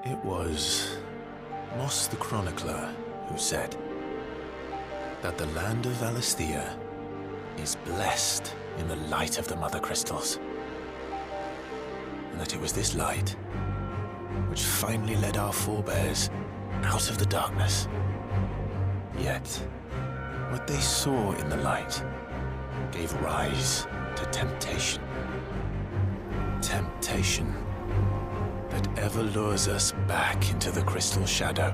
It was Moss the Chronicler who said that the land of Valisthea is blessed in the light of the Mother Crystals, and that it was this light which finally led our forebears out of the darkness. Yet, what they saw in the light gave rise to temptation. Temptation that ever lures us back into the crystal shadow.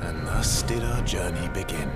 And thus did our journey begin.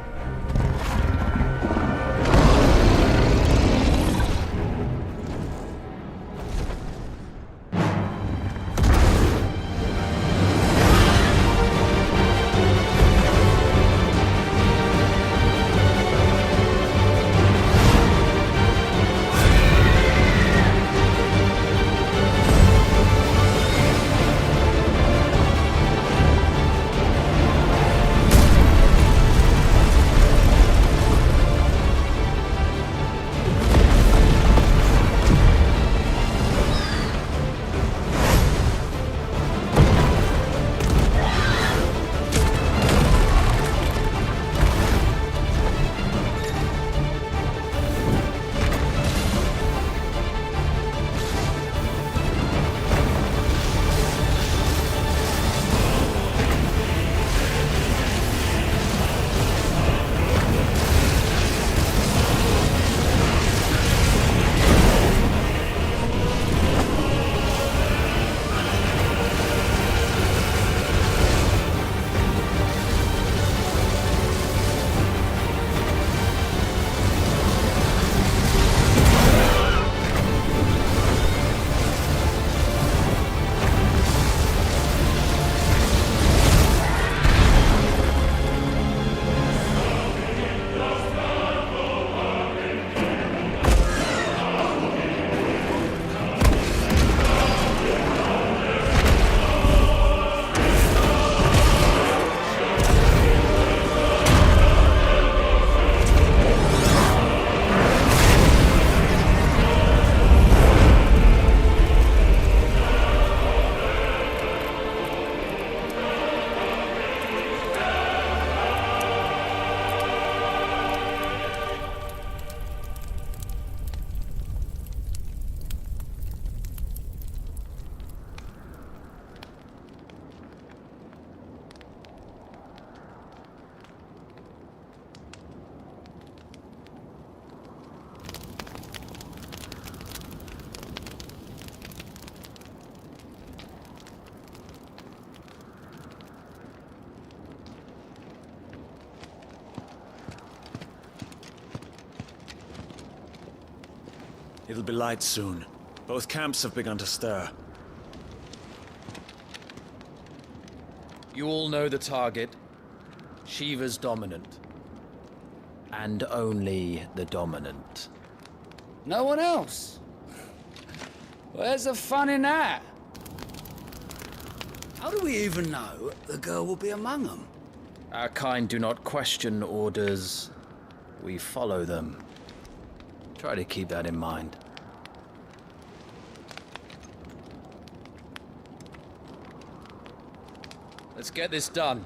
It'll be light soon. Both camps have begun to stir. You all know the target. Shiva's dominant. And only the dominant. No one else? Where's the fun in that? How do we even know the girl will be among them? Our kind do not question orders. We follow them. Try to keep that in mind. Let's get this done.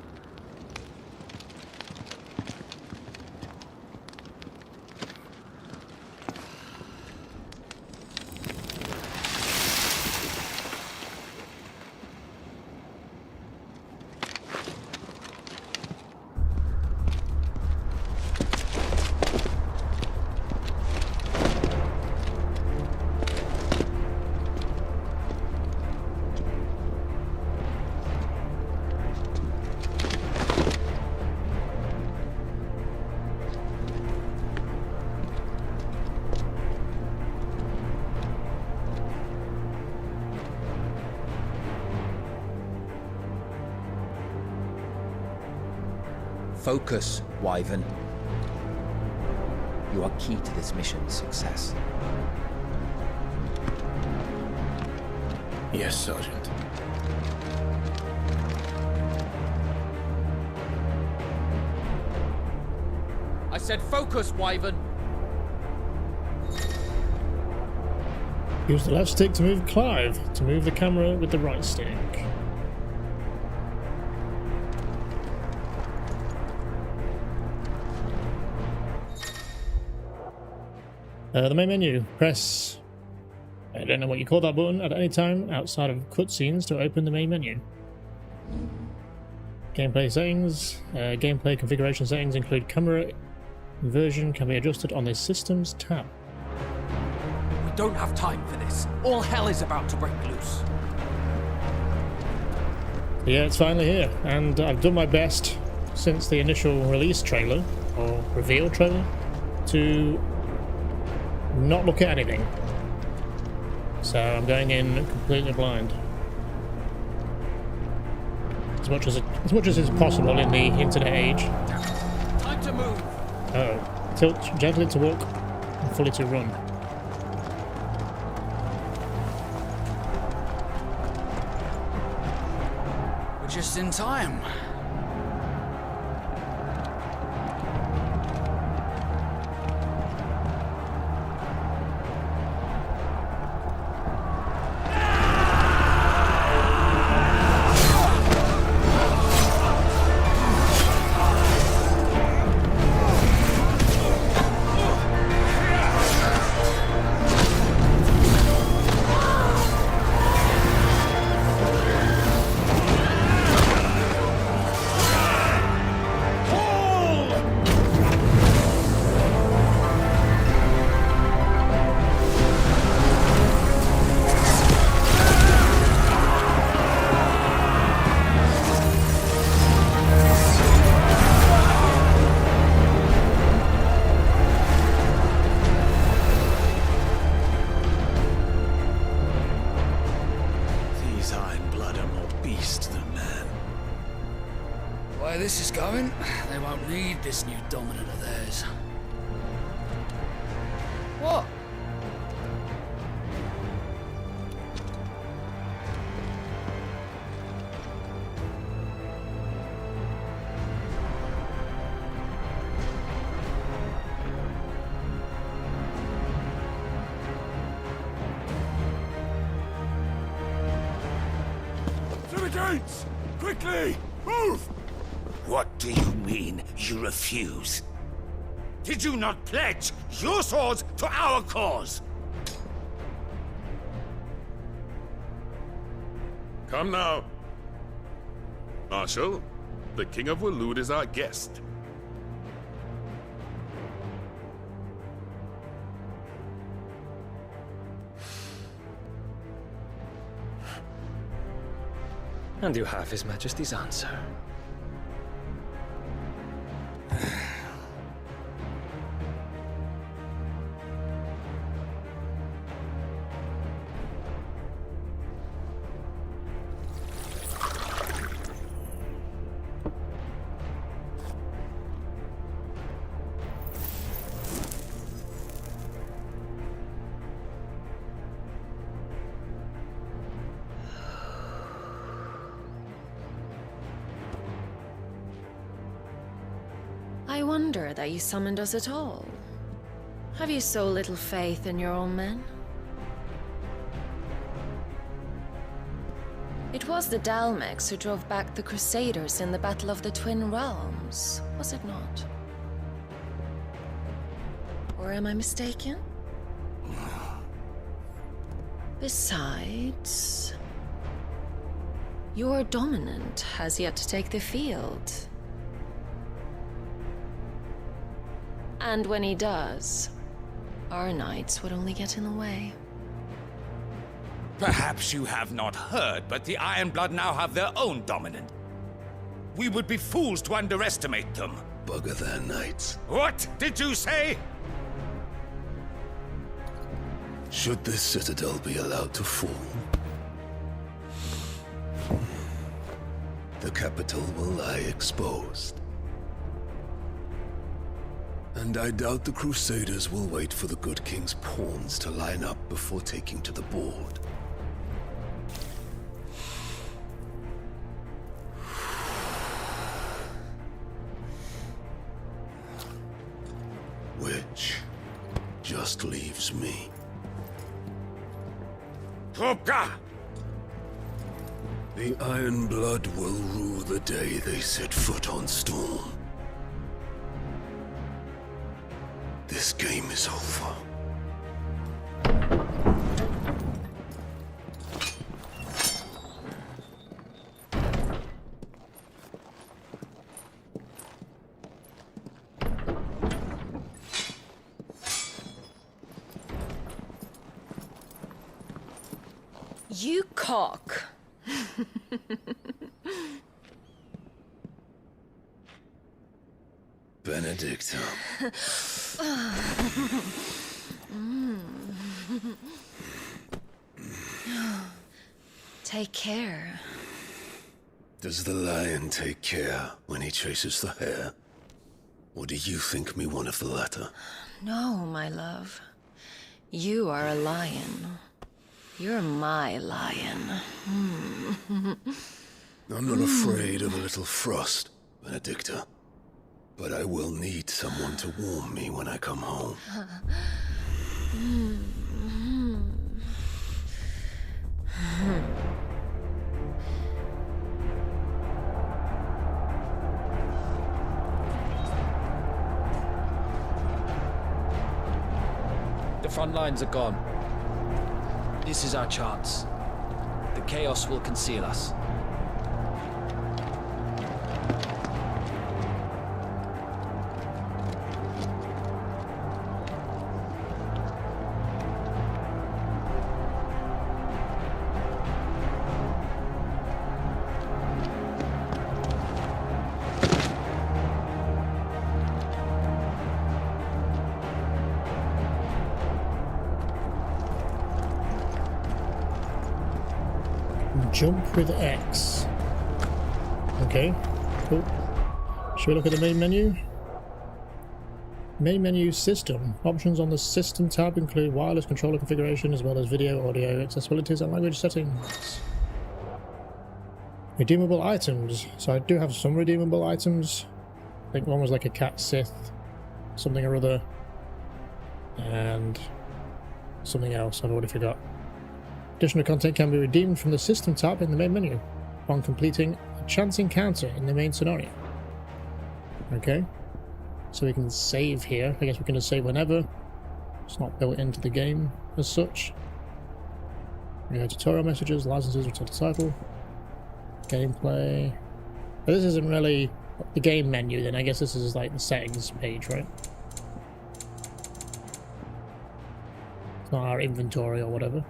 Focus, Wyvern. You are key to this mission's success. Yes, Sergeant. I said focus, Wyvern! Use the left stick to move Clive, to move the camera with the right stick. The main menu. Press... I don't know what you call that button at any time outside of cutscenes to open the main menu. Gameplay settings. Gameplay configuration settings include camera inversion can be adjusted on the Systems tab. We don't have time for this. All hell is about to break loose. Yeah, it's finally here, and I've done my best since the initial release trailer, or reveal trailer, to not look at anything. So I'm going in completely blind. As much as is possible in the internet age. Time to move. Oh, tilt gently to walk and fully to run. We're just in time. Where this is going, they won't need this new dominant of theirs. What? To the gates! Quickly! Move! What do you mean, you refuse? Did you not pledge your swords to our cause? Come now. Marshal, the King of Waloed is our guest. And you have His Majesty's answer. I wonder that you summoned us at all. Have you so little faith in your own men? It was the Dalmex who drove back the Crusaders in the Battle of the Twin Realms, was it not? Or am I mistaken? Besides, your dominant has yet to take the field. And when he does, our knights would only get in the way. Perhaps you have not heard, but the Ironblood now have their own dominant. We would be fools to underestimate them. Bugger their knights. What did you say? Should this citadel be allowed to fall, the capital will lie exposed. And I doubt the Crusaders will wait for the good king's pawns to line up before taking to the board. Which just leaves me. Topka! The Ironblood will rue the day they set foot on Storm. This game is over. You cock. Benedicta. Take care. Does the lion take care when he chases the hare? Or do you think me one of the latter? No, my love. You are a lion. You're my lion. I'm not afraid of a little frost, Benedicta. But I will need someone to warm me when I come home. The front lines are gone. This is our chance. The chaos will conceal us. Jump with X. Okay, cool. Should we look at the main menu? Main menu system. Options on the system tab include wireless controller configuration as well as video, audio, accessibilities and language settings. Redeemable items. So I do have some redeemable items. I think one was like a cat Sith, something or other, and something else I've already forgot. Additional content can be redeemed from the system tab in the main menu upon completing a chance encounter in the main scenario. Okay, so we can save here. I guess we can just save whenever. It's not built into the game as such. We have tutorial messages, licenses, return to title, gameplay. But this isn't really the game menu then. I guess this is like the settings page, right? It's not our inventory or whatever.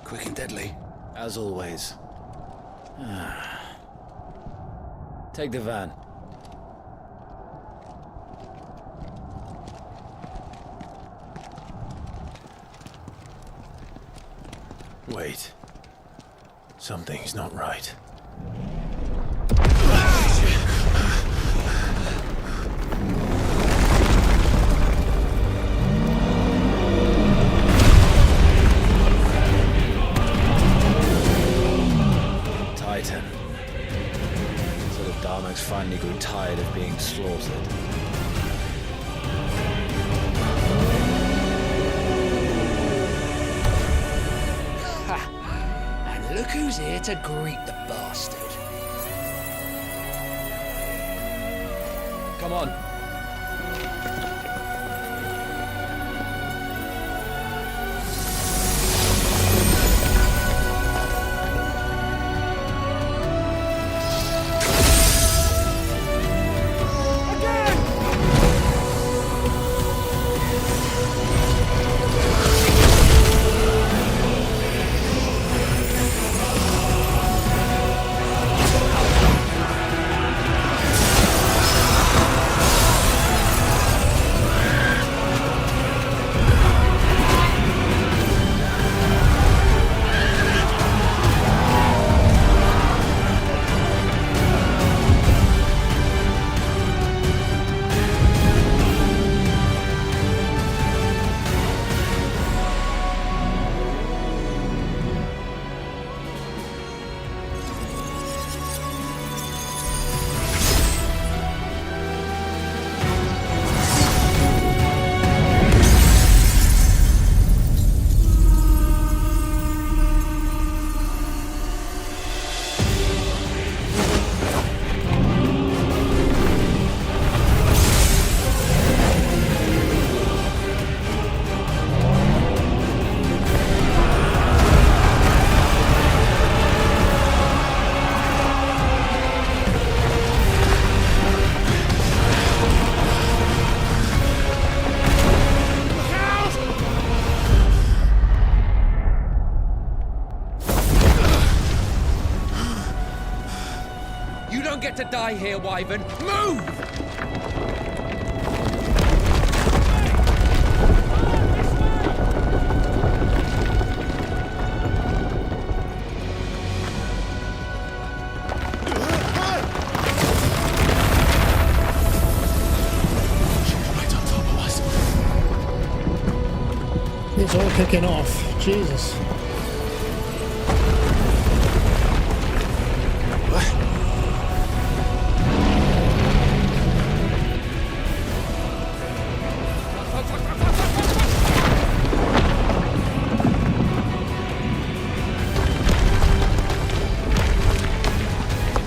Quick and deadly. As always. Take the van. Wait. Something's not right. Finally grew tired of being slaughtered. Ha! And look who's here to greet the bastard. Come on. get to die here, Wyvern. Move! It's all kicking off. Jesus.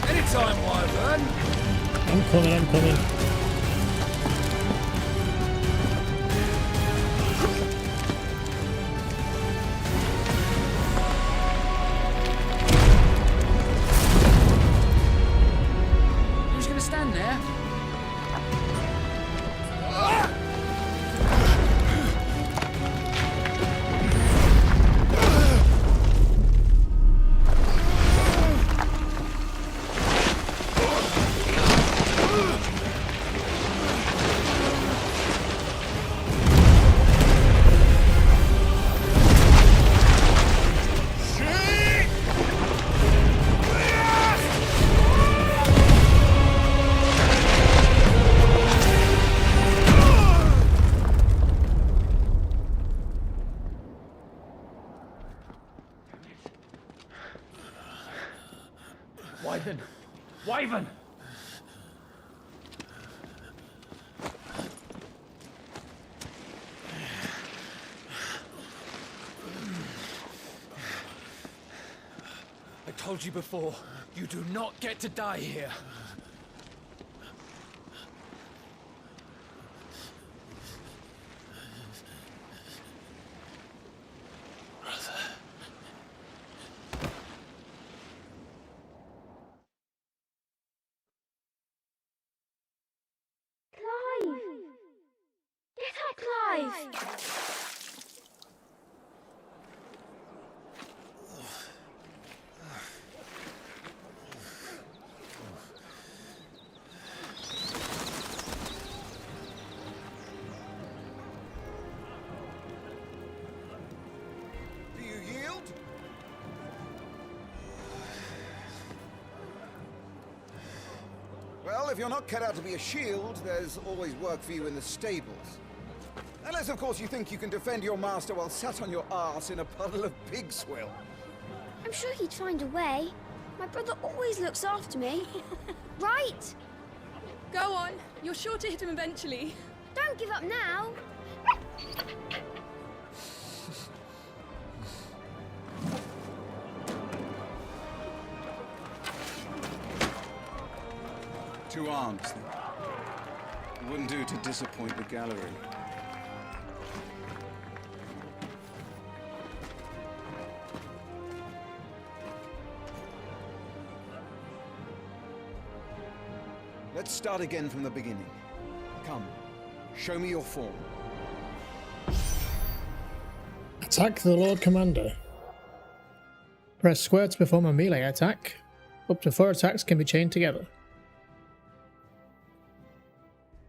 Anytime, Wyvern. I'm coming. Who's gonna stand there? Wyvern! Wyvern! I told you before, you do not get to die here. Clive! Get up, Clive! Do you yield? Well, if you're not cut out to be a shield, there's always work for you in the stables. Unless, of course, you think you can defend your master while sat on your arse in a puddle of pig swill. I'm sure he'd find a way. My brother always looks after me. Right? Go on. You're sure to hit him eventually. Don't give up now. Two arms, then. It wouldn't do to disappoint the gallery. Let's start again from the beginning. Come, show me your form. Attack the Lord Commander. Press square to perform a melee attack. Up to 4 attacks can be chained together.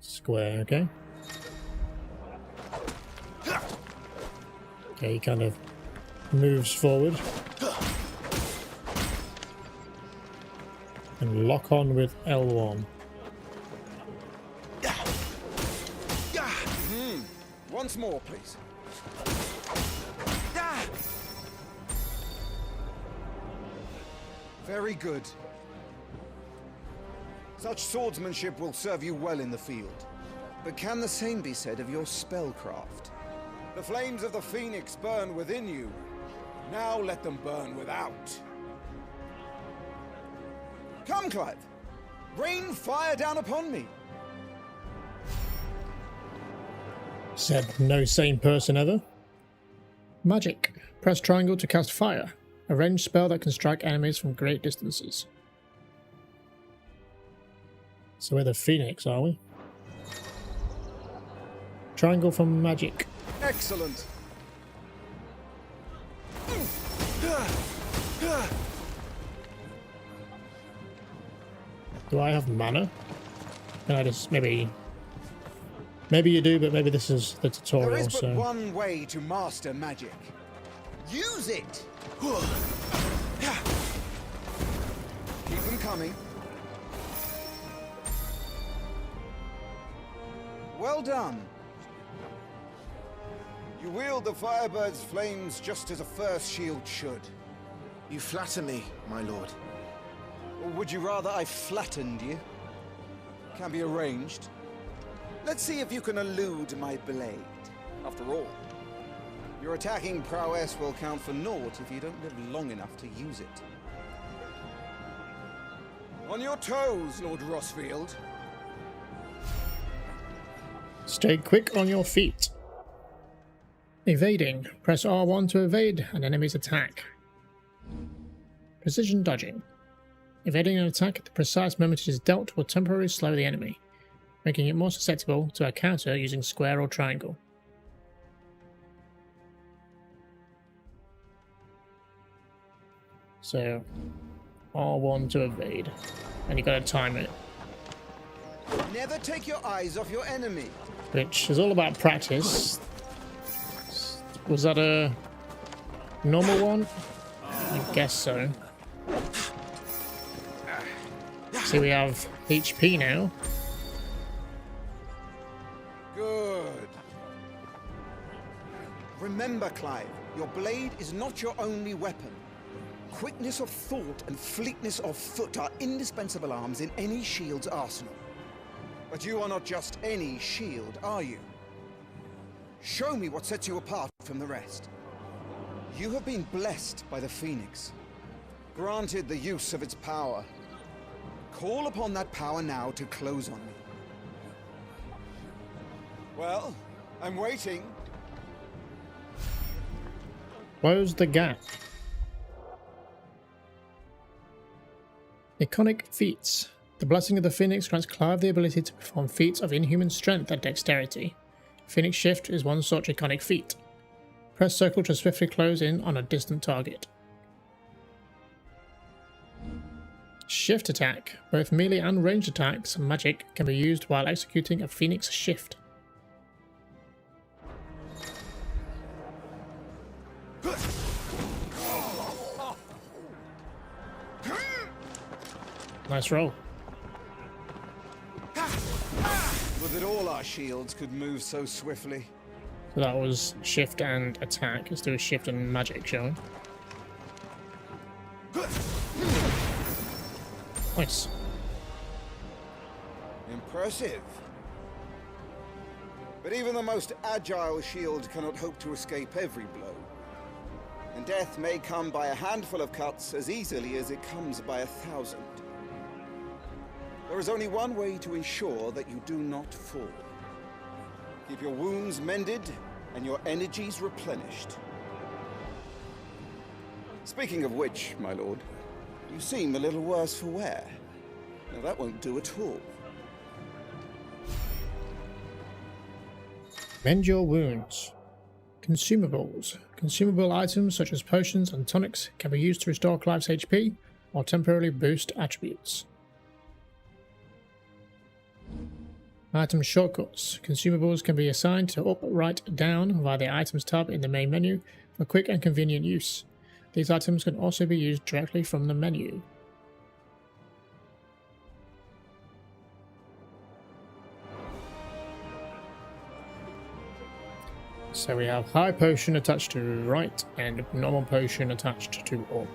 Square, okay. Okay, he kind of moves forward. And lock on with L1. Once more, please. Very good. Such swordsmanship will serve you well in the field. But can the same be said of your spellcraft? The flames of the Phoenix burn within you. Now let them burn without. Come, Clive. Rain fire down upon me. Said no sane person ever. Magic. Press triangle to cast fire. A ranged spell that can strike enemies from great distances. So we're the Phoenix, are we? Triangle from magic. Excellent. Do I have mana? Can I just maybe you do, but maybe this is the tutorial. There is but so one way to master magic. Use it. Keep them coming. Well done. You wield the Firebird's flames just as a first shield should. You flatter me, my lord. Or would you rather I flattened you? Can be arranged. Let's see if you can elude my blade. After all, your attacking prowess will count for naught if you don't live long enough to use it. On your toes, Lord Rossfield. stay quick on your feet. Evading. Press R1 to evade an enemy's attack. Precision dodging. Evading an attack at the precise moment it is dealt will temporarily slow the enemy, making it more susceptible to a counter using square or triangle. So, R1 to evade, and you gotta time it. Never take your eyes off your enemy. Which is all about practice. Was that a normal one? I guess so. See, we have HP now. Good. Remember, Clive, your blade is not your only weapon. Quickness of thought and fleetness of foot are indispensable arms in any shield's arsenal. But you are not just any shield, are you? Show me what sets you apart from the rest. You have been blessed by the Phoenix, granted the use of its power. Call upon that power now to close on me. Well, I'm waiting. Close the gap. Iconic feats. The Blessing of the Phoenix grants Clive the ability to perform feats of inhuman strength and dexterity. Phoenix Shift is one such iconic feat. Press circle to swiftly close in on a distant target. Shift attack. Both melee and ranged attacks and magic can be used while executing a Phoenix Shift. Nice roll. Would that all our shields could move so swiftly. So that was shift and attack. Let's do a shift and magic, shall we? Nice. Impressive. But even the most agile shield cannot hope to escape every blow. And death may come by a handful of cuts as easily as it comes by 1,000. There is only one way to ensure that you do not fall. Keep your wounds mended and your energies replenished. Speaking of which, my lord, you seem a little worse for wear. Now that won't do at all. Mend your wounds. Consumables. Consumable items such as potions and tonics can be used to restore Clive's HP or temporarily boost attributes. Item shortcuts. Consumables can be assigned to up, right, down via the items tab in the main menu for quick and convenient use. These items can also be used directly from the menu. So we have high potion attached to right and normal potion attached to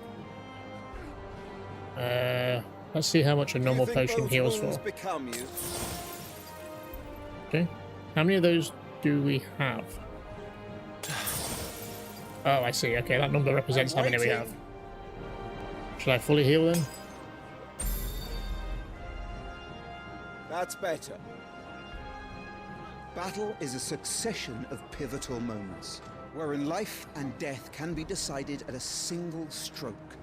up. Let's see how much a normal potion heals for. Okay, how many of those do we have? Oh, I see. Okay, that number represents how many we have. Should I fully heal them? That's better. Battle is a succession of pivotal moments, wherein life and death can be decided at a single stroke.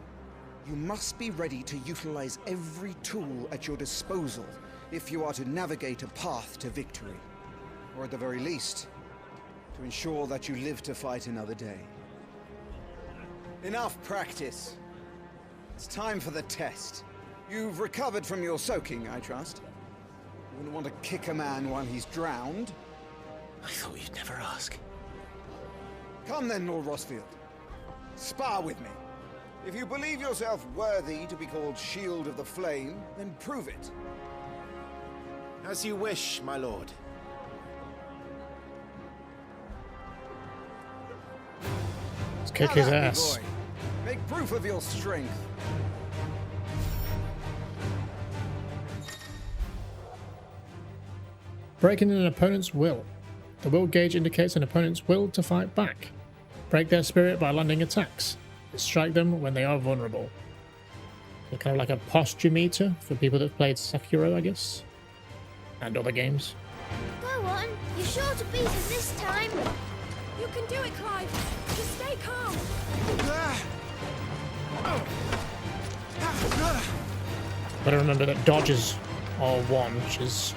You must be ready to utilize every tool at your disposal if you are to navigate a path to victory, or at the very least, to ensure that you live to fight another day. Enough practice. It's time for the test. You've recovered from your soaking, I trust. You wouldn't want to kick a man while he's drowned. I thought you'd never ask. Come then, Lord Rosfield. Spar with me. If you believe yourself worthy to be called Shield of the Flame, then prove it. As you wish, my lord. Let's kick his Have at me, ass. boy. Make proof of your strength. Breaking an opponent's will. The will gauge indicates an opponent's will to fight back. Break their spirit by landing attacks. Strike them when they are vulnerable. So kind of like a posture meter for people that played Sekiro, I guess. And other games. Go on. You're sure to beat us this time. You can do it, Clive. Just stay calm. But I remember that dodges are one, which is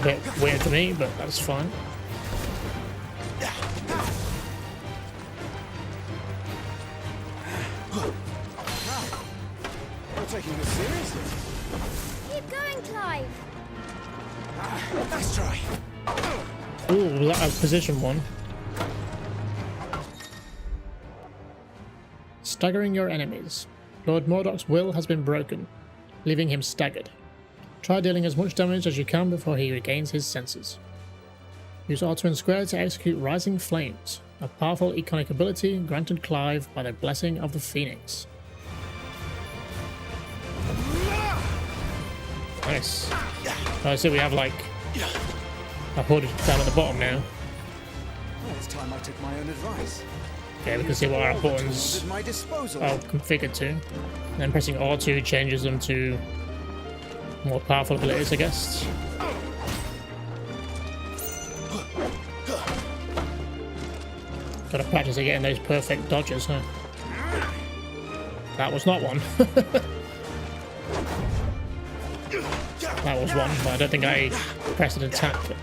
a bit weird for me, but that's fine. You're taking this seriously. Keep going, Clive. Let's try. Ooh, position one. Staggering your enemies. Lord Mordok's will has been broken, leaving him staggered. Try dealing as much damage as you can before he regains his senses. Use R2 and square to execute Rising Flames, a powerful iconic ability granted Clive by the blessing of the Phoenix. Nice. I see we have like a hood down at the bottom now. Well, it's time I took my own advice. Yeah, we can see what our buttons At my disposal. are configured to. And then pressing R2 changes them to more powerful abilities, I guess. Gotta practice at getting those perfect dodges, huh? That was not one. That was one, but I don't think I pressed an attack. Go on,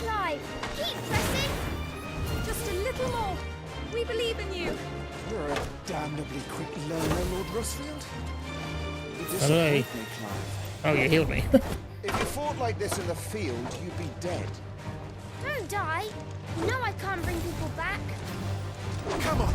Clive. Keep pressing. Just a little more. We believe in you. You're a damnably quick learner, Lord Rosfield. You Hello. disappoint me, Clive. Oh, you healed me. If you fought like this in the field, you'd be dead. Don't die. You know I can't bring people back. Come on.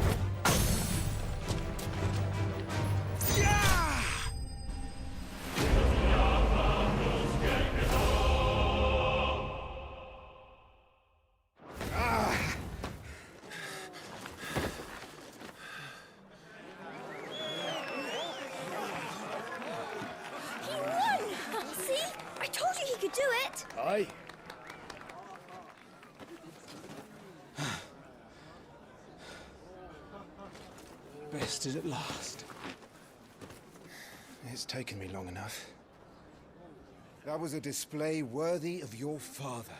He won! See? I told you he could do it. Aye. Bested at last. It's taken me long enough. That was a display worthy of your father.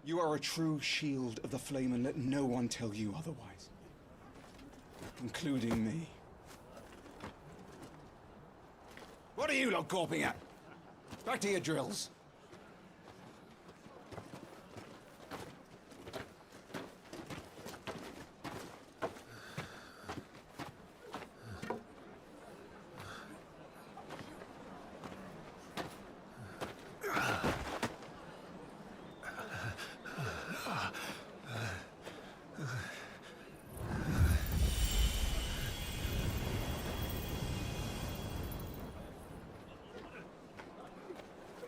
You are a true shield of the flame, and let no one tell you otherwise. Including me. What are you lot gawping at? Back to your drills.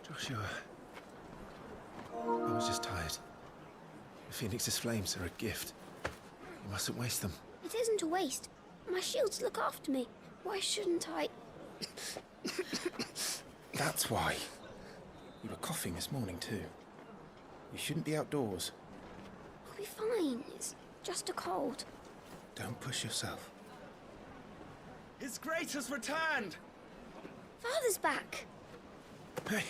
Joshua. I was just tired. The Phoenix's flames are a gift. You mustn't waste them. It isn't a waste. My shields look after me. Why shouldn't I? That's why. You were coughing this morning too. You shouldn't be outdoors. I'll be fine. It's just a cold. Don't push yourself. His Grace has returned! Father's back. Hey.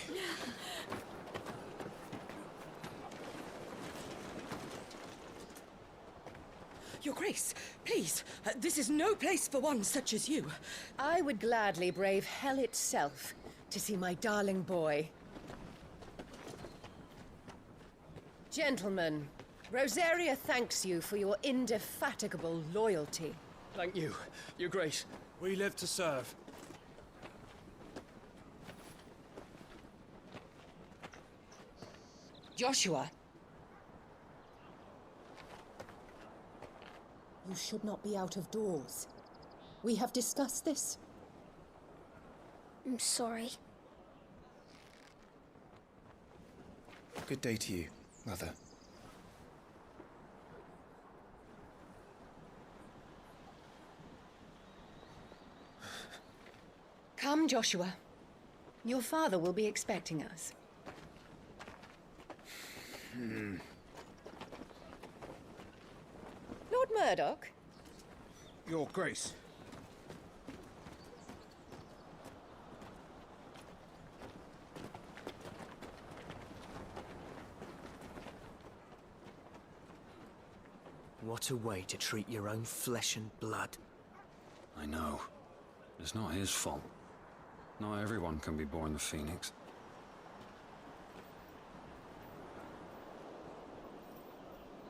Your Grace, please, this is no place for one such as you. I would gladly brave hell itself to see my darling boy. Gentlemen, Rosaria thanks you for your indefatigable loyalty. Thank you, Your Grace. We live to serve. Joshua! You should not be out of doors. We have discussed this. I'm sorry. Good day to you, Mother. Come, Joshua. Your father will be expecting us. Lord Murdoch? Your Grace. What a way to treat your own flesh and blood. I know. It's not his fault. Not everyone can be born the Phoenix.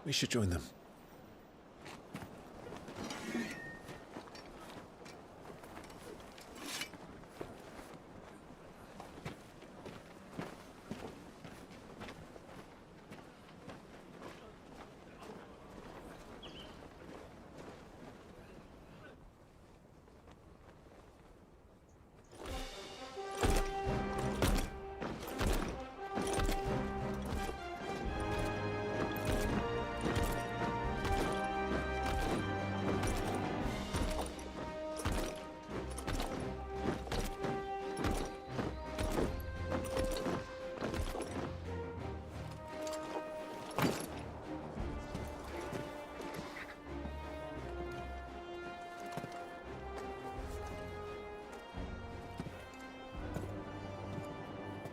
We should join them.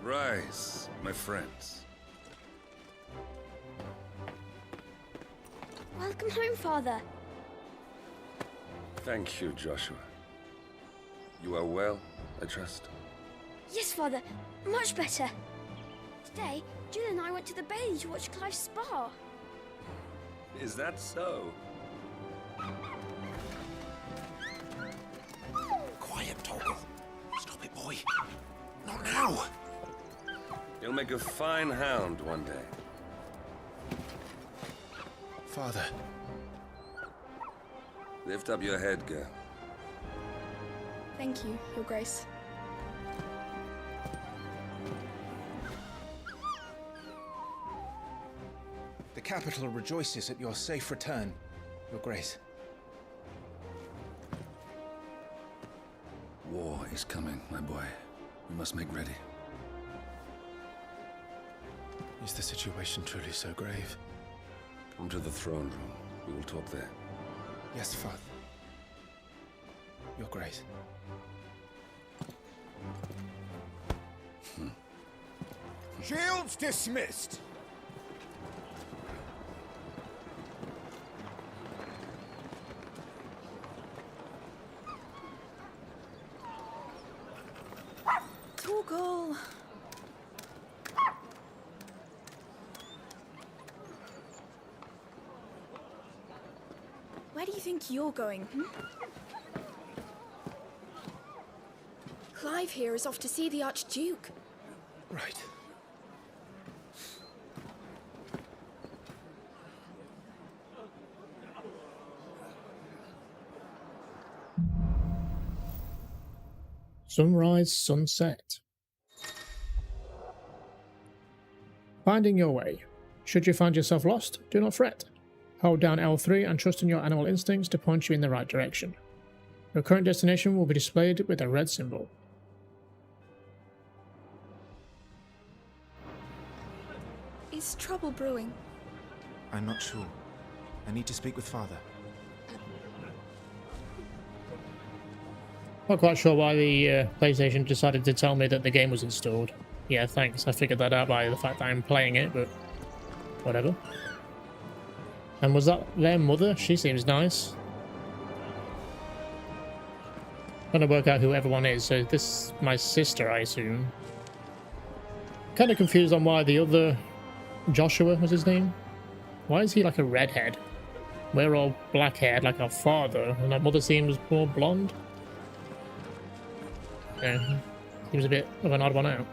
Rise, my friends. Welcome home, Father. Thank you, Joshua. You are well, I trust? Yes, Father. Much better. Today, Jill and I went to the Bailey to watch Clive's spa. Is that so? Quiet, Toggle. Stop it, boy. Not now. You'll make a fine hound one day. Father. Lift up your head, girl. Thank you, Your Grace. The capital rejoices at your safe return, Your Grace. War is coming, my boy. We must make ready. Is the situation truly so grave? Come to the throne room. We will talk there. Yes, Father. Your Grace. Shields dismissed! Torgal! Where do you think you're going, Clive here is off to see the Archduke. Right. Sunrise, sunset. Finding your way. Should you find yourself lost, do not fret. Hold down L3 and trust in your animal instincts to point you in the right direction. Your current destination will be displayed with a red symbol. Is trouble brewing? I'm not sure. I need to speak with Father. Not quite sure why the PlayStation decided to tell me that the game was installed. Yeah, thanks. I figured that out by the fact that I'm playing it, but whatever. And was that their mother? She seems nice. Trying to work out who everyone is. So this is my sister, I assume. Kind of confused on why the other Joshua was his name. Why is he like a redhead? We're all black-haired like our father, and our mother seems more blonde. Yeah, seems a bit of an odd one out.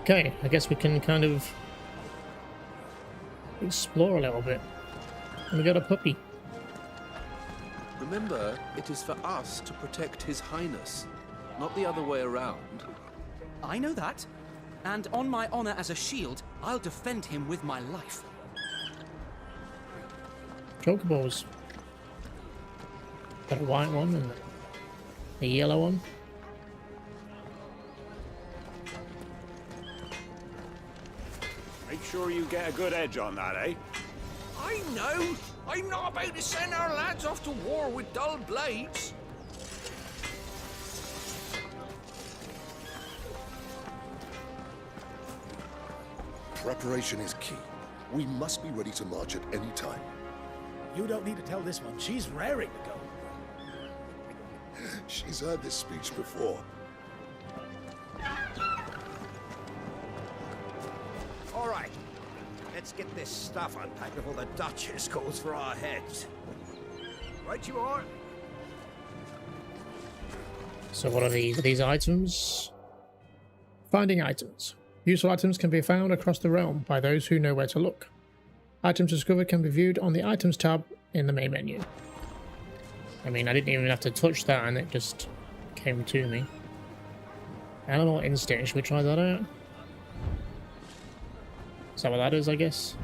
Okay, I guess we can kind of explore a little bit. And we got a puppy. Remember, it is for us to protect His Highness, not the other way around. I know that. And on my honor as a shield, I'll defend him with my life. Chocobos. Got a white one and a yellow one. Make sure you get a good edge on that, eh? I know! I'm not about to send our lads off to war with dull blades. Preparation is key. We must be ready to march at any time. You don't need to tell this one. She's raring to go. She's heard this speech before. All right. Let's get this stuff unpacked before the Duchess calls for our heads. Right you are. So what are these? Are these items? Finding items. Useful items can be found across the realm by those who know where to look. Items discovered can be viewed on the Items tab in the main menu. I mean, I didn't even have to touch that and it just came to me. Animal Instinct, should we try that out? Is that what that is, I guess?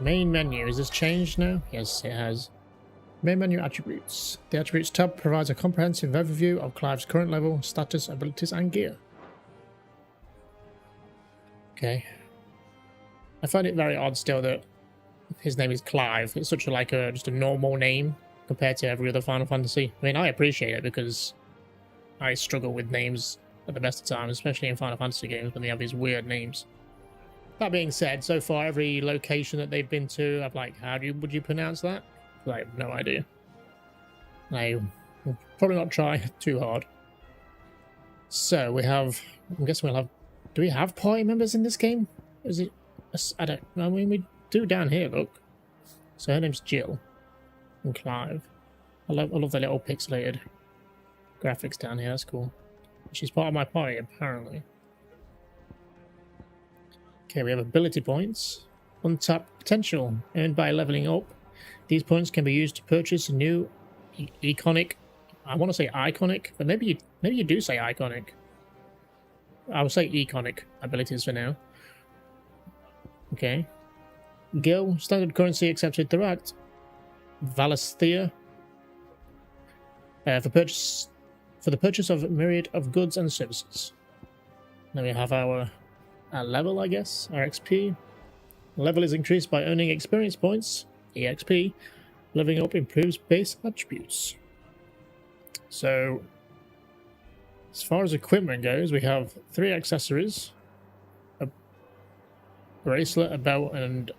Main menu, is this changed now? Yes, it has. Main menu attributes. The attributes tab provides a comprehensive overview of Clive's current level, status, abilities, and gear. Okay. I find it very odd still that his name is Clive. It's such a just a normal name compared to every other Final Fantasy. I mean, I appreciate it because I struggle with names at the best of times, especially in Final Fantasy games when they have these weird names. That being said, so far every location that they've been to, I'm like, would you pronounce that? I have no idea. I will probably not try too hard. So we have, I'm guessing we'll have, do we have party members in this game? Is it, I mean we do down here, look. So her name's Jill and Clive. I love the little pixelated graphics down here, that's cool. She's part of my party apparently. Okay, we have ability points. Untapped potential earned by leveling up. These points can be used to purchase a new iconic, I want to say iconic, but maybe you do say iconic. I will say iconic abilities for now. Okay. Gil, standard currency accepted throughout Valisthea. For the purchase of a myriad of goods and services. Then we have our level, I guess, our XP. Level is increased by earning experience points, EXP. Leveling up improves base attributes. So, as far as equipment goes, we have 3 accessories, a bracelet, a belt, and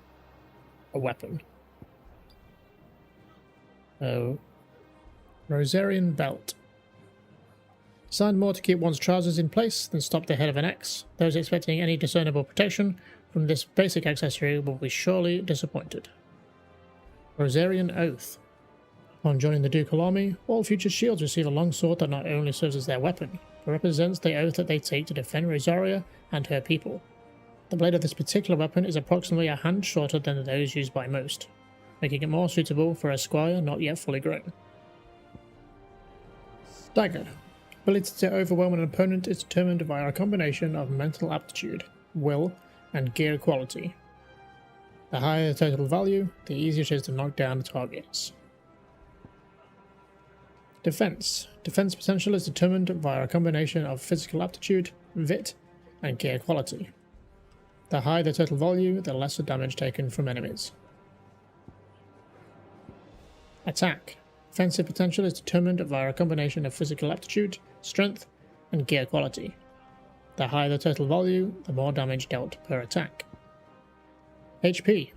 a weapon. Rosarian belt. Designed more to keep one's trousers in place than stop the head of an axe. Those expecting any discernible protection from this basic accessory will be surely disappointed. Rosarian Oath. Upon joining the ducal army, all future shields receive a long sword that not only serves as their weapon, but represents the oath that they take to defend Rosaria and her people. The blade of this particular weapon is approximately a hand shorter than those used by most, making it more suitable for a squire not yet fully grown. Dagger. Ability to overwhelm an opponent is determined by a combination of mental aptitude, will, and gear quality. The higher the total value, the easier it is to knock down the targets. Defense. Defense potential is determined via a combination of physical aptitude, vit, and gear quality. The higher the total value, the lesser damage taken from enemies. Attack. Offensive potential is determined via a combination of physical aptitude, strength, and gear quality. The higher the total value, the more damage dealt per attack. HP.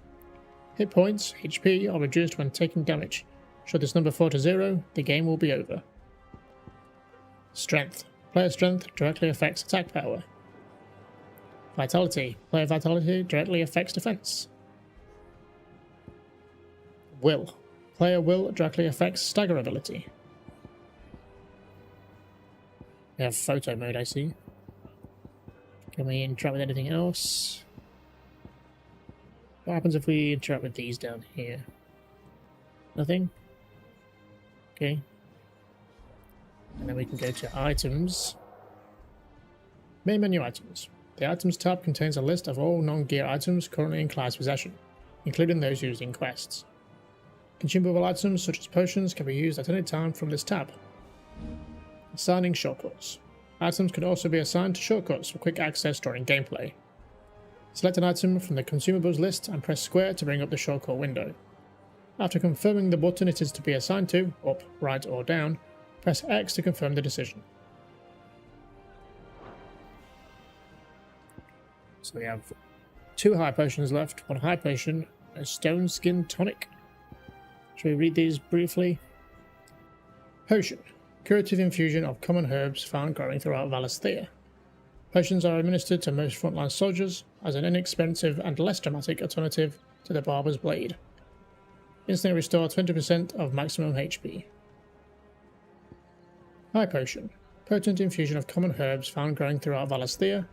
Hit points, HP, are reduced when taking damage. Should this number fall to 0, the game will be over. Strength. Player strength directly affects attack power. Vitality. Player vitality directly affects defense. Will. Player will directly affects stagger ability. We have photo mode, I see. Can we interact with anything else? What happens if we interact with these down here? Nothing? Okay. And then we can go to items. Main menu items. The items tab contains a list of all non-gear items currently in Clive's possession, including those used in quests. Consumable items such as potions can be used at any time from this tab. Assigning shortcuts. Items can also be assigned to shortcuts for quick access during gameplay. Select an item from the consumables list and press square to bring up the shortcut window. After confirming the button it is to be assigned to, up, right or down, press X to confirm the decision. So we have 2 high potions left, 1 high potion, a stone skin tonic. Shall we read these briefly? Potion. Curative infusion of common herbs found growing throughout Valisthea. Potions are administered to most frontline soldiers as an inexpensive and less dramatic alternative to the Barber's Blade. Instantly restore 20% of maximum HP. High Potion. Potent infusion of common herbs found growing throughout Valisthea.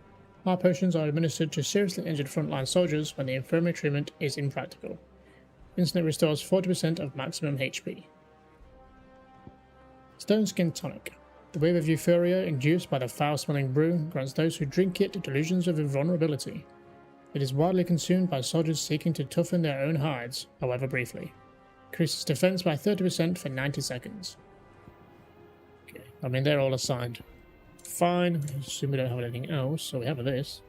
High potions are administered to seriously injured frontline soldiers when the infirmary treatment is impractical. Instantly restores 40% of maximum HP. Stone Skin Tonic. The wave of euphoria induced by the foul-smelling brew grants those who drink it delusions of invulnerability. It is widely consumed by soldiers seeking to toughen their own hides, however briefly. Increases defense by 30% for 90 seconds. Okay, I mean they're all assigned. Fine, I assume we don't have anything else, so we have this.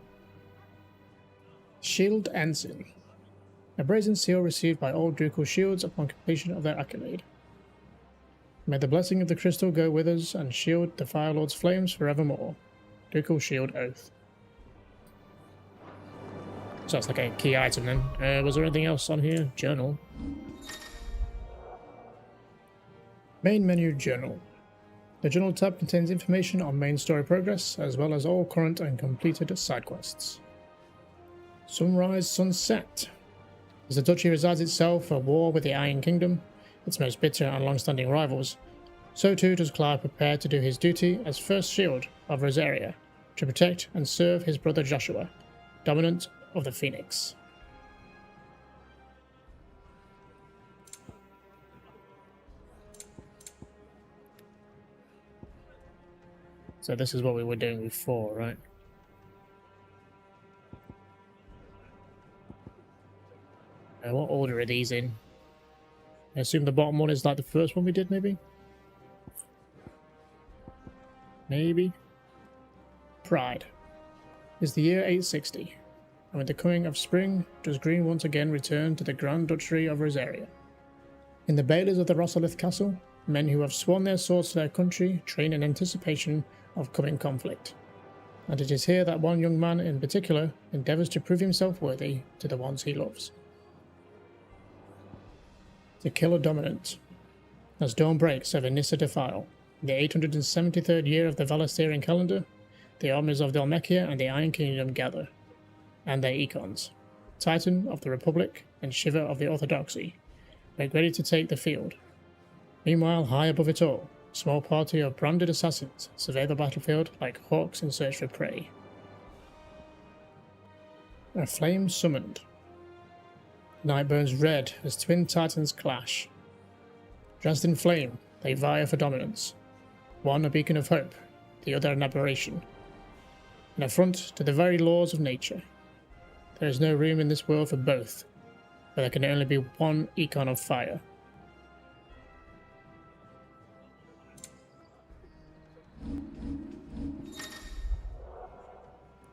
Shield Ensign. A brazen seal received by all ducal shields upon completion of their accolade. May the blessing of the crystal go with us and shield the Firelord's flames forevermore. Ducal Shield Oath. So that's like a key item then. Was there anything else on here? Journal. Main menu Journal. The Journal tab contains information on main story progress, as well as all current and completed side quests. Sunrise Sunset. As the Duchy resides itself at war with the Iron Kingdom, its most bitter and long-standing rivals, so too does Clive prepare to do his duty as First Shield of Rosaria, to protect and serve his brother Joshua, dominant of the Phoenix. So this is what we were doing before, right? What order are these in? I assume the bottom one is like the first one we did, maybe? Maybe? Pride. It's the year 860, and with the coming of spring, does Green once again return to the Grand Duchy of Rosaria. In the bailies of the Rosalith Castle, men who have sworn their swords to their country train in anticipation of coming conflict. And it is here that one young man in particular endeavours to prove himself worthy to the ones he loves. To kill a dominant. As dawn breaks over Nissa Defile, in the 873rd year of the Valistherian calendar, the armies of Dhalmekia and the Iron Kingdom gather, and their Econs, Titan of the Republic and Shiva of the Orthodoxy, make ready to take the field. Meanwhile, high above it all, a small party of branded assassins survey the battlefield like hawks in search for prey. A flame summoned. Night burns red as twin titans clash. Dressed in flame, they vie for dominance. One a beacon of hope, the other an aberration. An affront to the very laws of nature. There is no room in this world for both, but there can only be one econ of fire.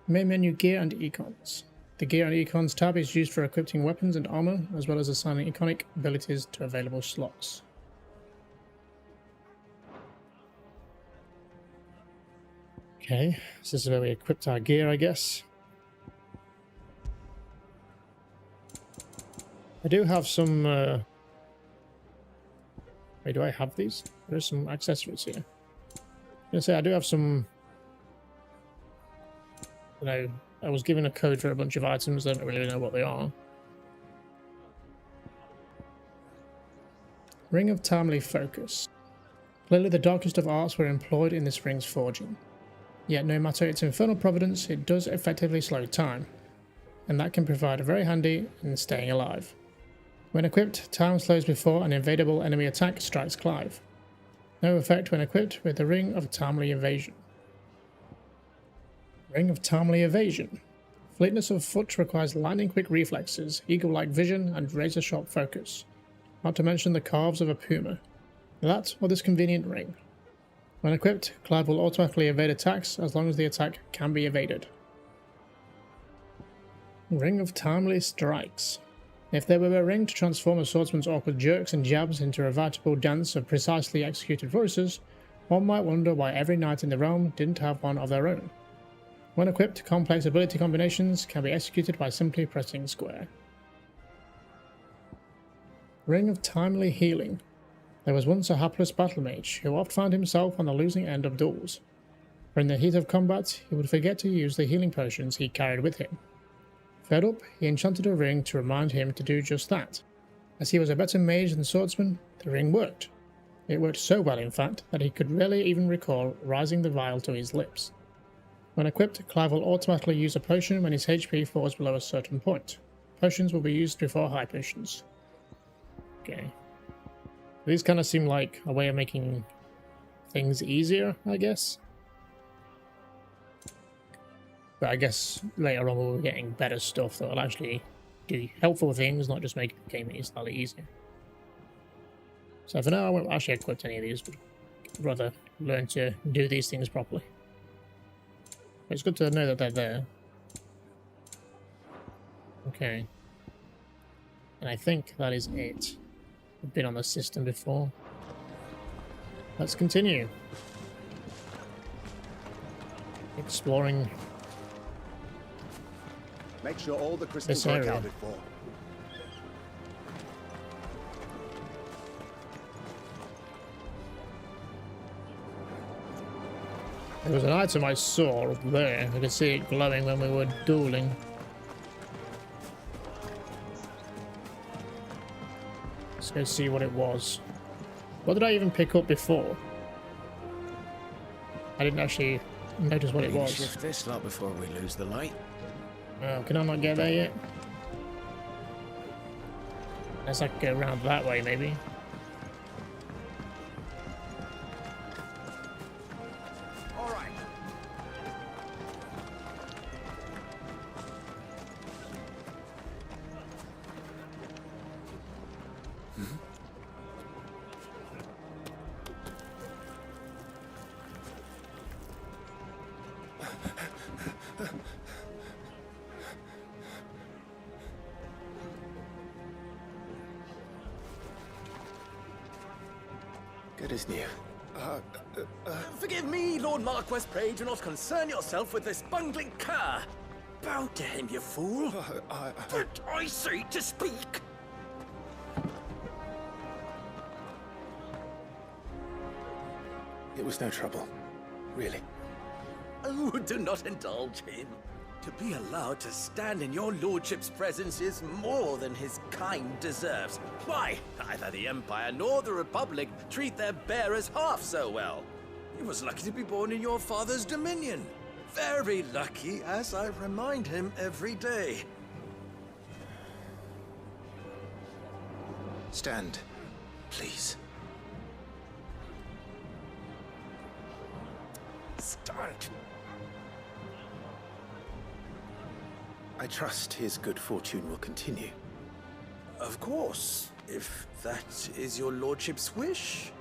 Main menu Gear and Econs. The Gear and Econs tab is used for equipping weapons and armor, as well as assigning iconic abilities to available slots. Okay, so this is where we equipped our gear, I guess. I do have some... Wait, do I have these? There's some accessories here. I'm gonna say I do have some... You know, I was given a code for a bunch of items, I don't really know what they are. Ring of Timely Focus. Clearly the darkest of arts were employed in this ring's forging. Yet no matter its infernal providence, it does effectively slow time, and that can provide very handy in staying alive. When equipped, time slows before an invadable enemy attack strikes Clive. No effect when equipped with the Ring of Timely Evasion. Ring of Timely Evasion. Fleetness of foot requires lightning-quick reflexes, eagle-like vision, and razor-sharp focus. Not to mention the calves of a puma. That or this convenient ring. When equipped, Clive will automatically evade attacks as long as the attack can be evaded. Ring of Timely Strikes. If there were a ring to transform a swordsman's awkward jerks and jabs into a veritable dance of precisely executed voices, one might wonder why every knight in the realm didn't have one of their own. When equipped, complex ability combinations can be executed by simply pressing square. Ring of Timely Healing. There was once a hapless battle mage who oft found himself on the losing end of duels. For in the heat of combat, he would forget to use the healing potions he carried with him. Fed up, he enchanted a ring to remind him to do just that. As he was a better mage than swordsman, the ring worked. It worked so well, in fact, that he could rarely even recall rising the vial to his lips. When equipped, Clive will automatically use a potion when his HP falls below a certain point. Potions will be used before high potions. Okay. These kind of seem like a way of making things easier, I guess. But I guess later on we'll be getting better stuff that will actually do helpful things, not just make the game slightly easier. So for now I won't actually equip any of these, but I'd rather learn to do these things properly. But it's good to know that they're there. Okay. And I think that is it. I've been on the system before. Let's continue. Exploring. Make sure all the crystals are accounted for. There was an item I saw up there. I could see it glowing when we were dueling. Let's go see what it was. What did I even pick up before? I didn't actually notice what it was. Shift this lot before we lose the light. Oh, can I not get there yet? Unless I can go around that way, maybe. All right. Good as new. Forgive me, Lord Marquess, pray do not concern yourself with this bungling cur. Bow to him, you fool. But I say to speak. It was no trouble. Really. Oh, do not indulge him. To be allowed to stand in your lordship's presence is more than his kind deserves. Why, neither the Empire nor the Republic treat their bearers half so well. He was lucky to be born in your father's dominion. Very lucky, as I remind him every day. Stand, please. Stand. I trust his good fortune will continue. Of course, if that is your lordship's wish.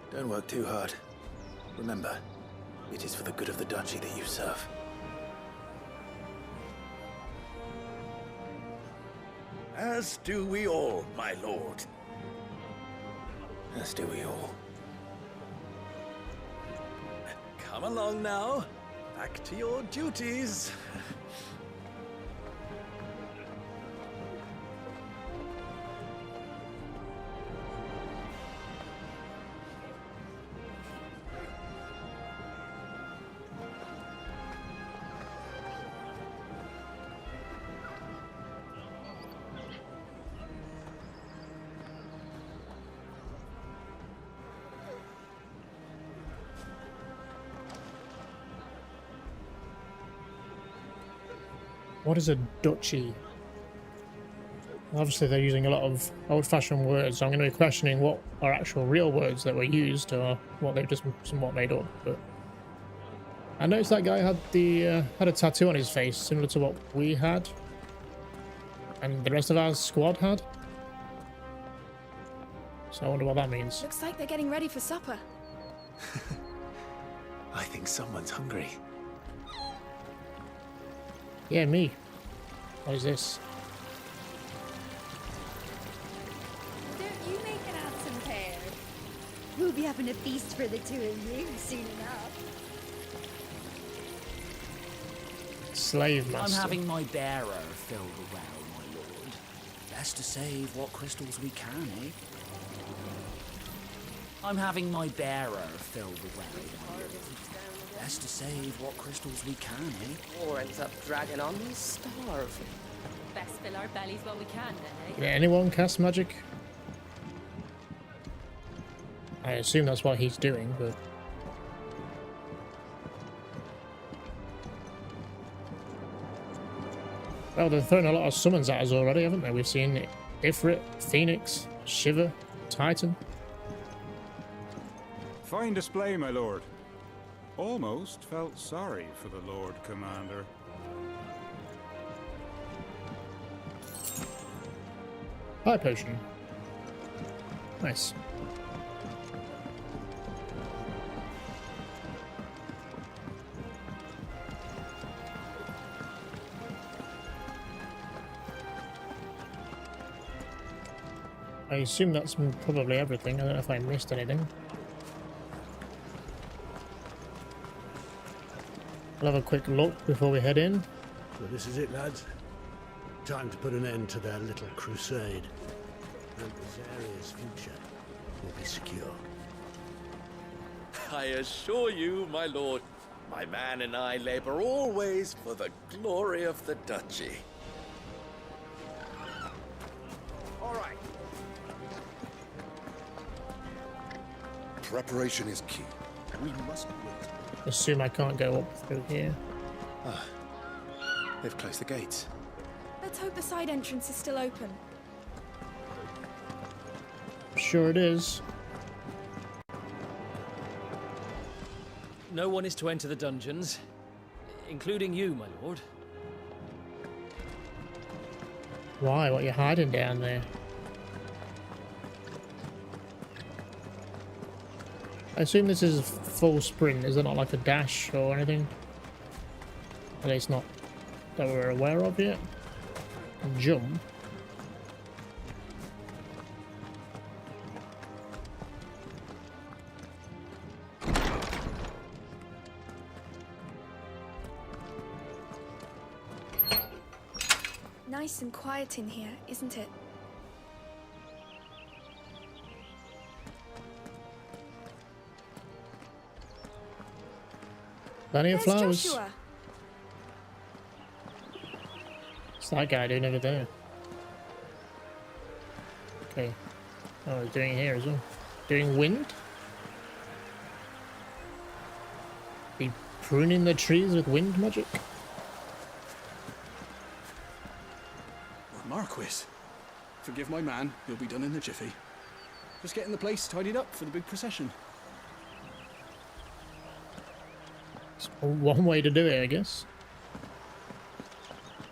Don't work too hard. Remember, it is for the good of the duchy that you serve. As do we all, my lord. As do we all. Come along now. Back to your duties. What is a duchy? Obviously they're using a lot of old-fashioned words, so I'm going to be questioning what are actual real words that were used or what they've just somewhat made up. But I noticed that guy had had a tattoo on his face similar to what we had and the rest of our squad had. So I wonder what that means. Looks like they're getting ready for supper. I think someone's hungry. Yeah, me. What is this? Don't you make an handsome pair? We'll be having a feast for the two of you soon enough. Slave master. I'm having my bearer fill the well, my lord. Best to save what crystals we can, eh? I'm having my bearer fill the well, my lord. Best to save what crystals we can, eh? Or ends up dragging on and starve. Best fill our bellies while we can, then, eh? Can anyone cast magic? I assume that's what he's doing, but... Well, they've thrown a lot of summons at us already, haven't they? We've seen Ifrit, Phoenix, Shiver, Titan. Fine display, my lord. Almost felt sorry for the Lord Commander. Fire potion. Nice. I assume that's probably everything. I don't know if I missed anything. I'll have a quick look before we head in. So this is it, lads. Time to put an end to their little crusade. And Rosaria's future will be secure. I assure you, my lord, my man and I labor always for the glory of the duchy. All right. Preparation is key. We must wait. Assume I can't go up through here. Ah, they've closed the gates. Let's hope the side entrance is still open. Sure it is. No one is to enter the dungeons, including you, my lord. Why? What are you hiding down there? I assume this is full sprint. Is it not like a dash or anything? At least not that we're aware of yet. Jump. Nice and quiet in here, isn't it? Plenty of There's flowers. Joshua. What's that guy doing over there? Okay. Oh, he's doing it here as well. Doing wind? Be pruning the trees with wind magic? Marquis, forgive my man. He'll be done in a jiffy. Just getting the place tidied up for the big procession. It's one way to do it, I guess.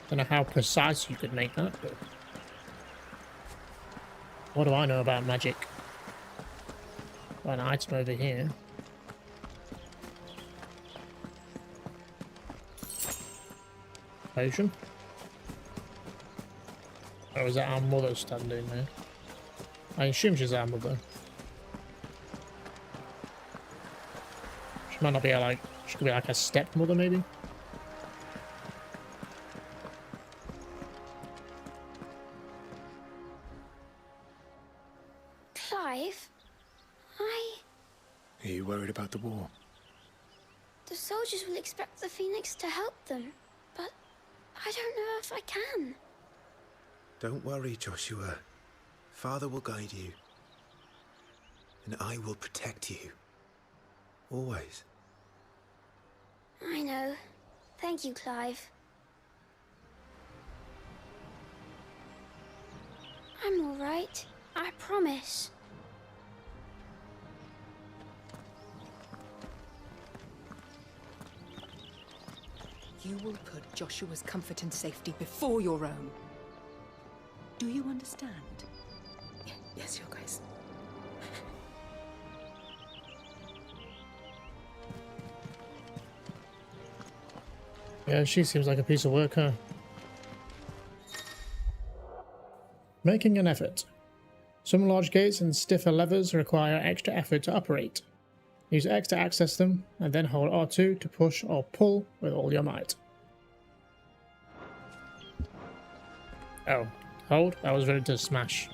Don't know how precise you could make that, but... What do I know about magic? Got an item over here. Potion. Or is that our mother standing there? I assume she's our mother. She might not be like... She could be like a stepmother, maybe? Clive, Are you worried about the war? the soldiers will expect the Phoenix to help them, but I don't know if I can. Don't worry, Joshua. Father will guide you. And I will protect you. Always. I know. Thank you, Clive. I'm all right. I promise. You will put Joshua's comfort and safety before your own. Do you understand? Yes, Your Grace. Yeah, she seems like a piece of work, huh? Making an effort. Some large gates and stiffer levers require extra effort to operate. Use X to access them, and then hold R2 to push or pull with all your might. Oh, hold? I was ready to smash.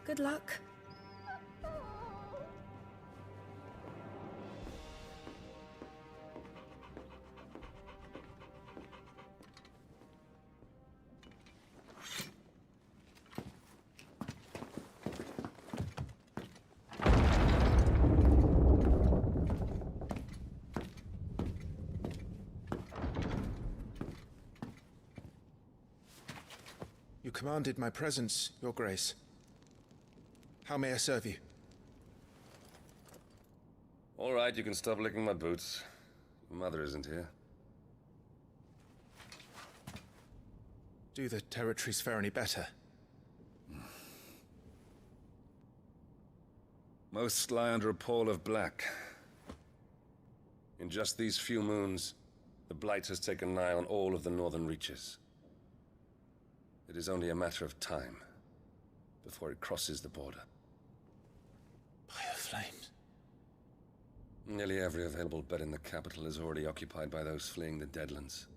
Good luck. You commanded my presence, Your Grace. How may I serve you? All right, you can stop licking my boots. Your mother isn't here. Do the territories fare any better? Most lie under a pall of black. In just these few moons, the Blight has taken nigh on all of the northern reaches. It is only a matter of time before it crosses the border. By the flames. Nearly every available bed in the capital is already occupied by those fleeing the Deadlands.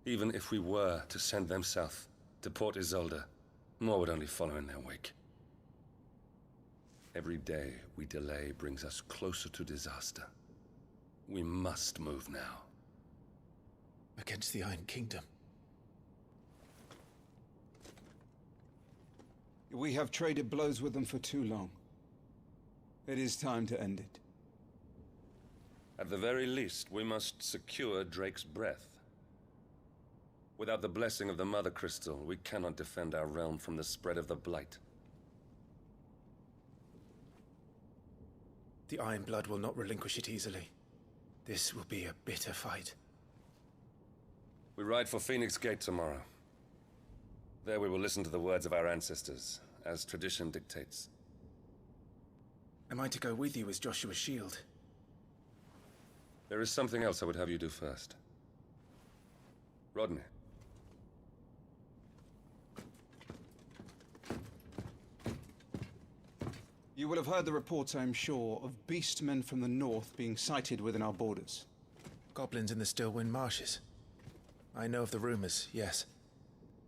Even if we were to send them south to Port Isolde, more would only follow in their wake. Every day we delay brings us closer to disaster. We must move now. Against the Iron Kingdom. We have traded blows with them for too long. It is time to end it. At the very least, we must secure Drake's breath. Without the blessing of the Mother Crystal, we cannot defend our realm from the spread of the Blight. The Iron Blood will not relinquish it easily. This will be a bitter fight. We ride for Phoenix Gate tomorrow. There we will listen to the words of our ancestors, as tradition dictates. Am I to go with you as Joshua's shield? There is something else I would have you do first. Rodney. You will have heard the reports, I am sure, of beastmen from the north being sighted within our borders. Goblins in the Stillwind Marshes. I know of the rumors, yes.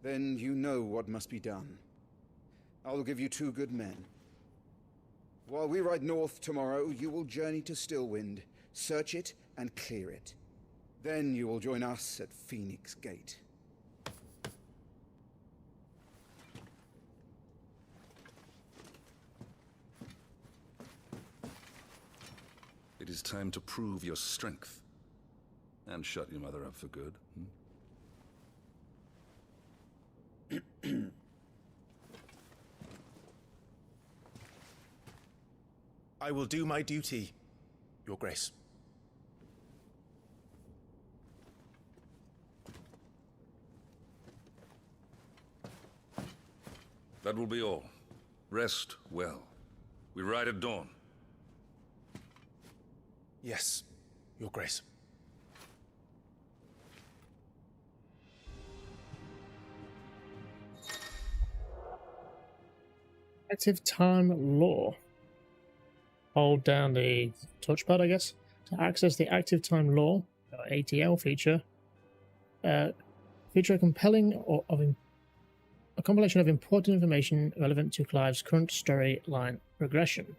Then you know what must be done. I will give you 2 good men. While we ride north tomorrow, you will journey to Stillwind, search it and clear it. Then you will join us at Phoenix Gate. It is time to prove your strength. And shut your mother up for good. I will do my duty, Your Grace. That will be all. Rest well. We ride at dawn. Yes, Your Grace. Active time law. Hold down the touchpad, I guess, to access the active time law, or ATL feature. Feature a compilation of important information relevant to Clive's current storyline progression.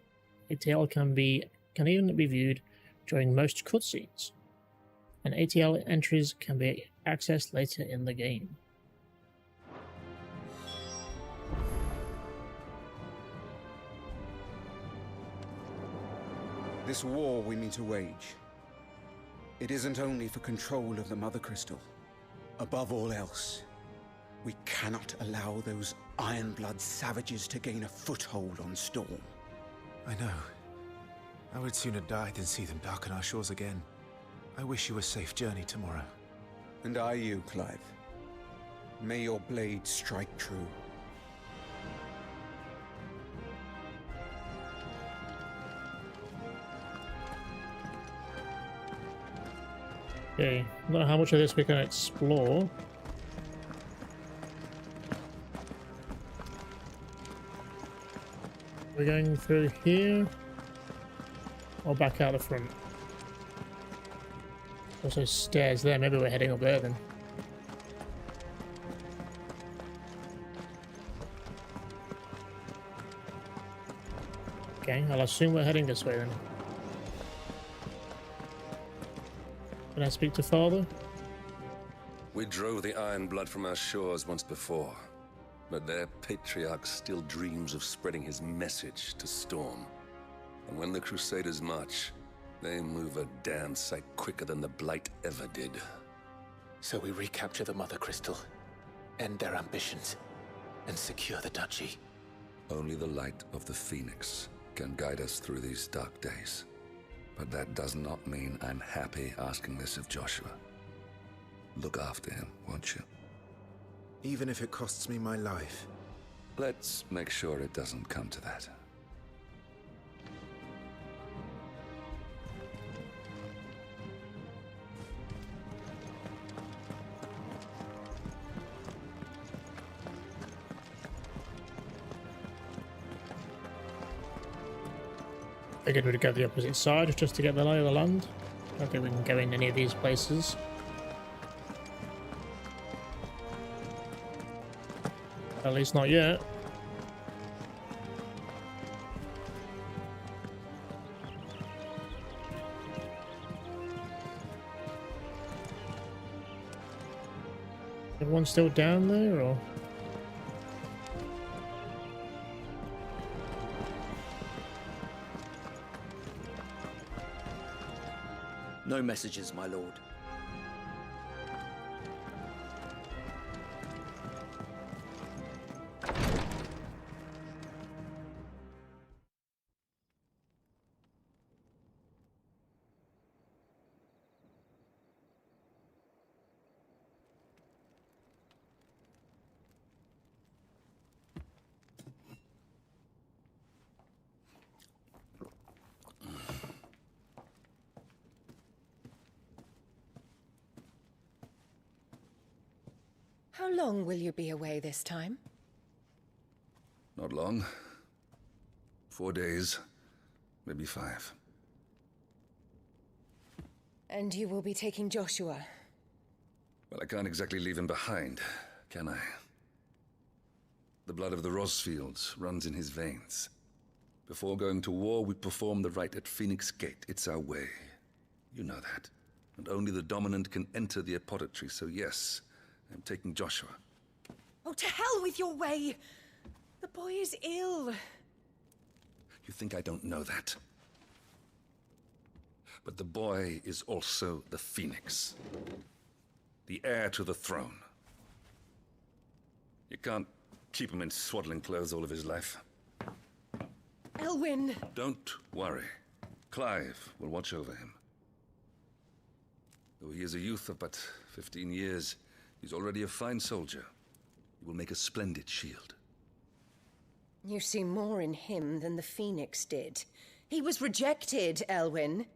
ATL can even be viewed during most cutscenes. and ATL entries can be accessed later in the game. This war we mean to wage, it isn't only for control of the Mother Crystal. Above all else, we cannot allow those Ironblood savages to gain a foothold on Storm. I know. I would sooner die than see them darken our shores again. I wish you a safe journey tomorrow. And I you, Clive. May your blade strike true. Okay, I don't know how much of this we can explore. We're going through here or back out the front. Also stairs there, maybe we're heading up there then. Okay, I'll assume we're heading this way then. Can I speak to Father? We drove the Ironblood from our shores once before, but their patriarch still dreams of spreading his message to Storm. And when the Crusaders march, they move a damn sight quicker than the Blight ever did. So we recapture the Mother Crystal, end their ambitions, and secure the duchy. Only the light of the Phoenix can guide us through these dark days. But that does not mean I'm happy asking this of Joshua. Look after him, won't you? Even if it costs me my life. Let's make sure it doesn't come to that. Figured we'd go the opposite side just to get the lay of the land. I don't think we can go in any of these places. At least not yet. Everyone's still down there, or? No messages, my lord. How long will you be away this time? Not long. 4 days, maybe 5. And you will be taking Joshua? Well, I can't exactly leave him behind, can I? The blood of the Rosfields runs in his veins. Before going to war, we perform the rite at Phoenix Gate. It's our way. You know that. And only the dominant can enter the apothecary, so yes, I'm taking Joshua. Oh, to hell with your way! The boy is ill. You think I don't know that? But the boy is also the Phoenix. The heir to the throne. You can't keep him in swaddling clothes all of his life. Elwyn! Don't worry. Clive will watch over him. Though he is a youth of but 15 years, he's already a fine soldier. He will make a splendid shield. You see more in him than the Phoenix did. He was rejected, Elwyn.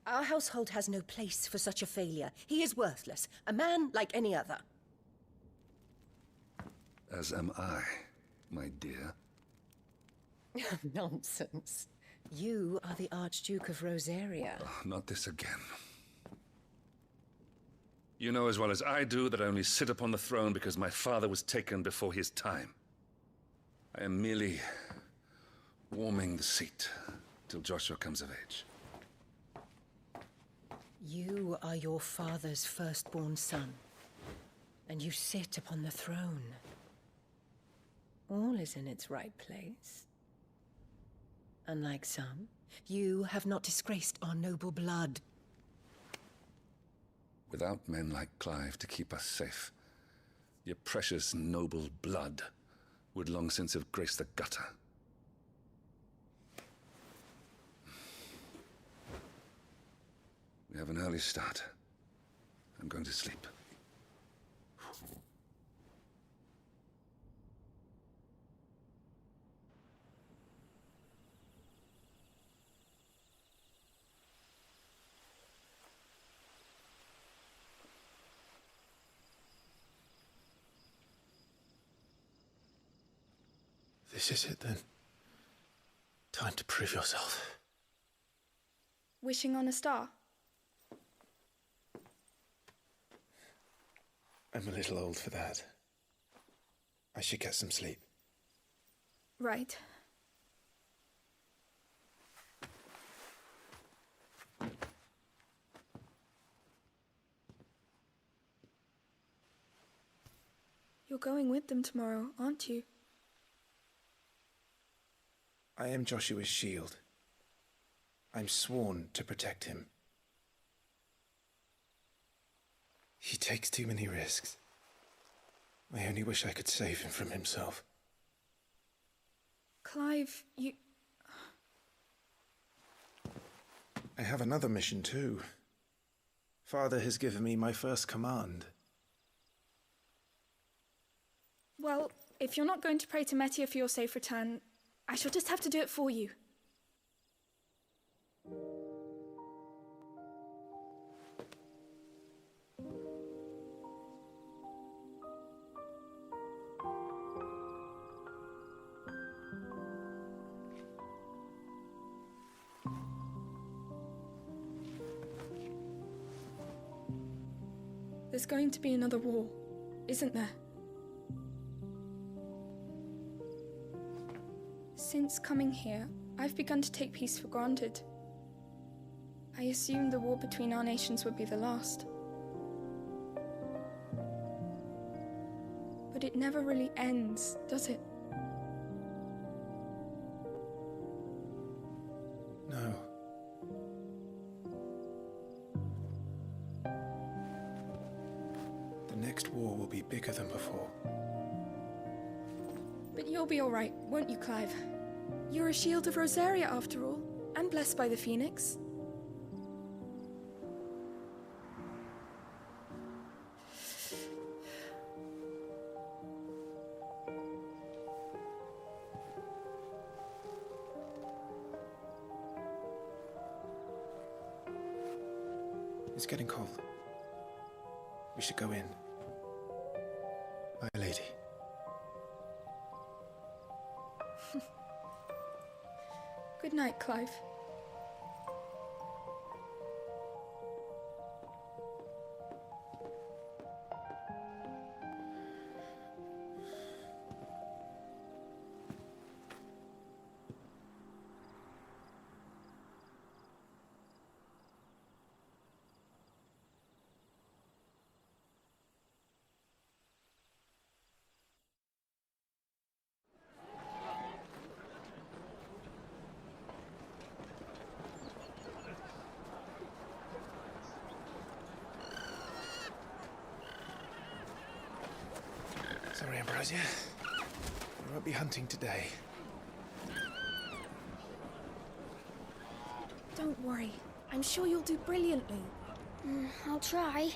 Our household has no place for such a failure. He is worthless, a man like any other. As am I, my dear. Nonsense. You are the Archduke of Rosaria. Oh, not this again. You know as well as I do that I only sit upon the throne because my father was taken before his time. I am merely warming the seat till Joshua comes of age. You are your father's firstborn son, and you sit upon the throne. All is in its right place. Unlike some, you have not disgraced our noble blood. Without men like Clive to keep us safe, your precious noble blood would long since have graced the gutter. We have an early start. I'm going to sleep. This is it then. Time to prove yourself. Wishing on a star? I'm a little old for that. I should get some sleep. Right. You're going with them tomorrow, aren't you? I am Joshua's shield. I'm sworn to protect him. He takes too many risks. I only wish I could save him from himself. Clive, you... I have another mission too. Father has given me my first command. Well, if you're not going to pray to Metia for your safe return, I shall just have to do it for you. There's going to be another war, isn't there? Since coming here, I've begun to take peace for granted. I assumed the war between our nations would be the last. But it never really ends, does it? No. The next war will be bigger than before. But you'll be all right, won't you, Clive? You're a shield of Rosaria, after all, and blessed by the Phoenix. It's getting cold. We should go in. My lady. Good night, Clive. Sorry, Ambrosia. I won't be hunting today. Don't worry. I'm sure you'll do brilliantly. I'll try.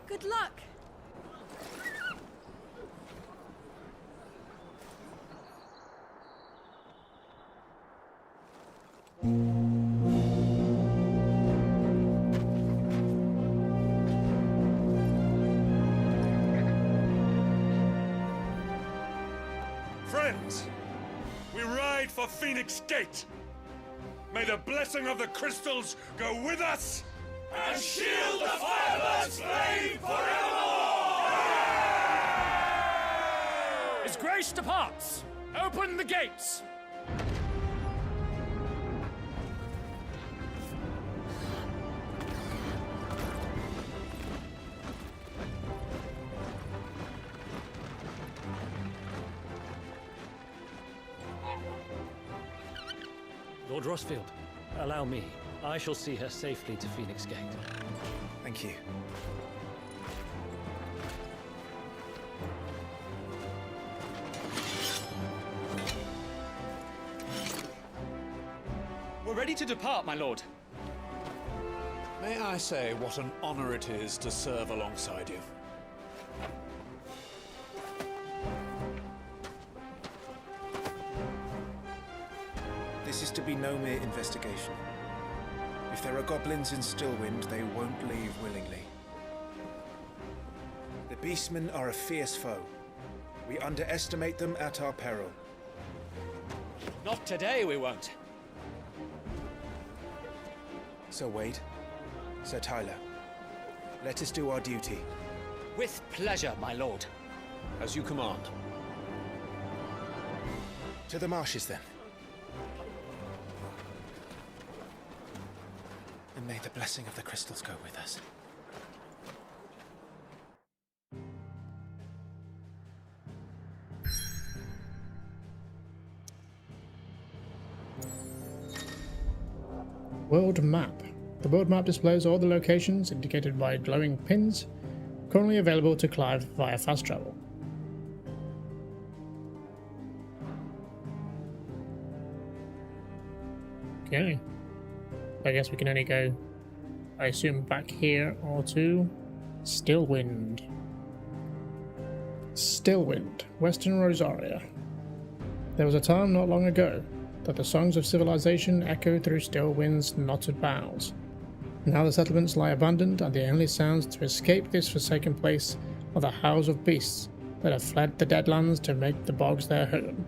Good luck! Friends, we ride for Phoenix Gate. May the blessing of the crystals go with us and shield the Firebird's flame forevermore! His Grace departs! Open the gates! Lord Rossfield, allow me. I shall see her safely to Phoenix Gate. Thank you. We're ready to depart, my lord. May I say what an honor it is to serve alongside you? This is to be no mere investigation. If there are goblins in Stillwind, they won't leave willingly. The Beastmen are a fierce foe. We underestimate them at our peril. Not today, we won't. Sir Wade, Sir Tyler, let us do our duty. With pleasure, my lord. As you command. To the marshes, then. And may the blessing of the crystals go with us. World map. The world map displays all the locations indicated by glowing pins, currently available to Clive via fast travel. Okay. I guess we can only go, I assume, back here or to Stillwind. Stillwind, Western Rosaria. There was a time not long ago that the songs of civilization echoed through Stillwind's knotted boughs. Now the settlements lie abandoned, and the only sounds to escape this forsaken place are the howls of beasts that have fled the Deadlands to make the bogs their home.